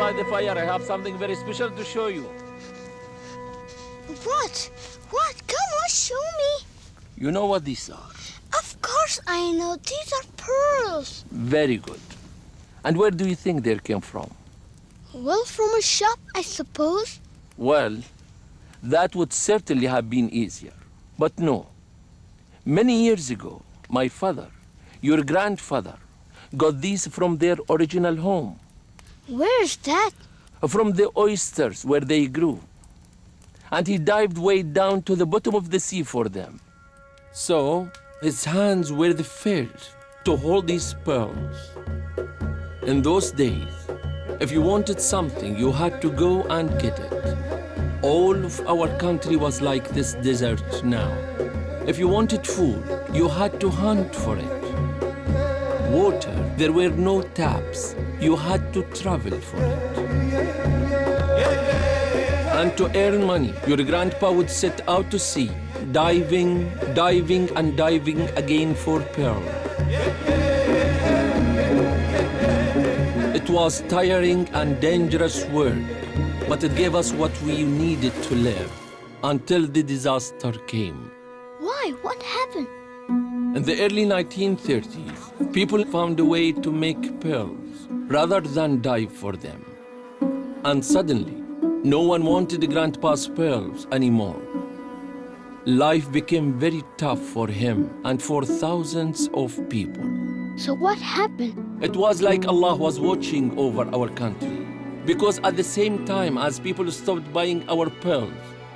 by the fire. I have something very special to show you. What? What? Come on, show me. You know what these are? Of course I know. These are pearls. Very good. And where do you think they came from? Well, from a shop, I suppose. Well, that would certainly have been easier. But no. Many years ago, my father, your grandfather, got these from their original home. Where is that? From the oysters where they grew. And he dived way down to the bottom of the sea for them. So, his hands were the first to hold these pearls. In those days, if you wanted something, you had to go and get it. All of our country was like this desert now. If you wanted food, you had to hunt for it. Water, there were no taps. You had to travel for it. And to earn money, your grandpa would set out to sea, diving, diving, and diving again for pearl. It was tiring and dangerous work, but it gave us what we needed to live until the disaster came. Why? What happened? In the early 1930s, people found a way to make pearls rather than dive for them. And suddenly, no one wanted Grandpa's pearls anymore. Life became very tough for him and for thousands of people. So what happened? It was like Allah was watching over our country. Because at the same time as people stopped buying our pearls,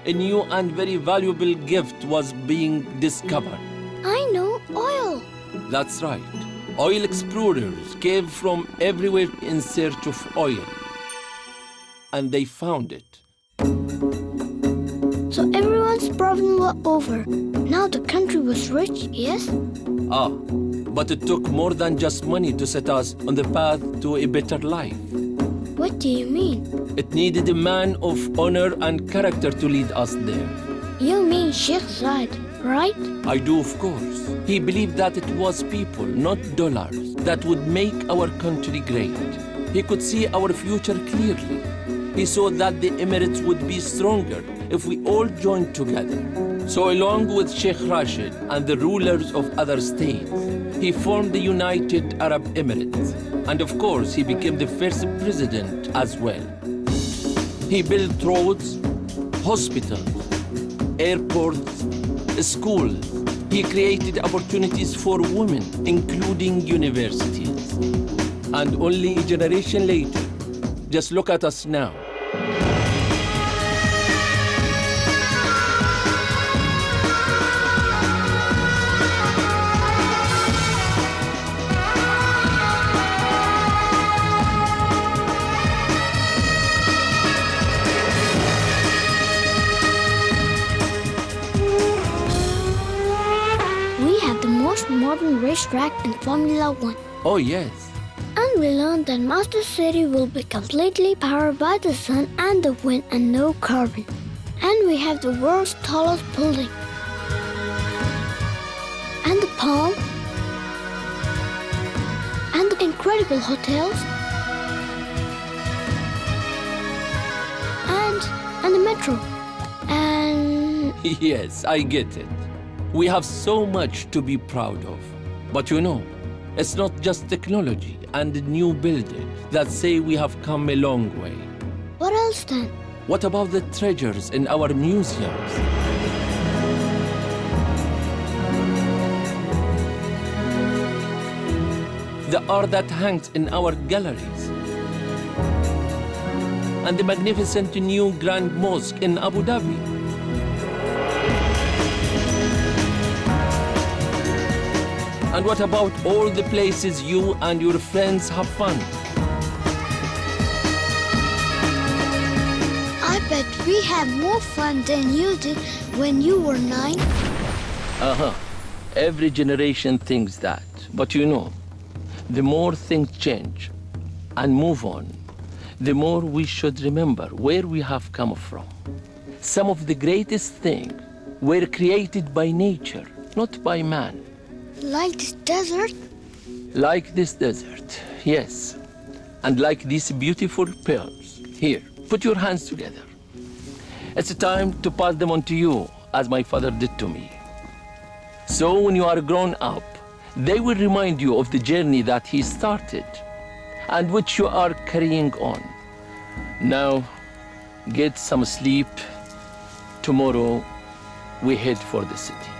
a new and very valuable gift was being discovered. I know, oil. That's right. Oil explorers came from everywhere in search of oil. And they found it. So everyone's problem was over. Now the country was rich, yes? But it took more than just money to set us on the path to a better life. What do you mean? It needed a man of honor and character to lead us there. You mean Sheikh Zayed, right? I do, of course. He believed that it was people, not dollars, that would make our country great. He could see our future clearly. He saw that the Emirates would be stronger if we all joined together. So along with Sheikh Rashid and the rulers of other states, he formed the United Arab Emirates. And of course, he became the first president as well. He built roads, hospitals, airports, schools. He created opportunities for women, including universities. And only a generation later, just look at us now. We have the most modern racetrack in Formula One. Oh, yes. And we learned that Master City will be completely powered by the sun and the wind and no carbon. And we have the world's tallest building. And the palm. And the incredible hotels. And the metro. And... Yes, I get it. We have so much to be proud of. But you know, it's not just technology and new buildings that say we have come a long way. what else then? What about the treasures in our museums? The art that hangs in our galleries? And the magnificent new Grand Mosque in Abu Dhabi? And what about all the places you and your friends have fun? I bet we had more fun than you did when you were 9. Every generation thinks that. But you know, the more things change and move on, the more we should remember where we have come from. Some of the greatest things were created by nature, not by man. Like this desert? Like this desert, yes. And like these beautiful pearls. Here, put your hands together. It's time to pass them on to you, as my father did to me. So when you are grown up, they will remind you of the journey that he started and which you are carrying on. Now, get some sleep. Tomorrow, we head for the city.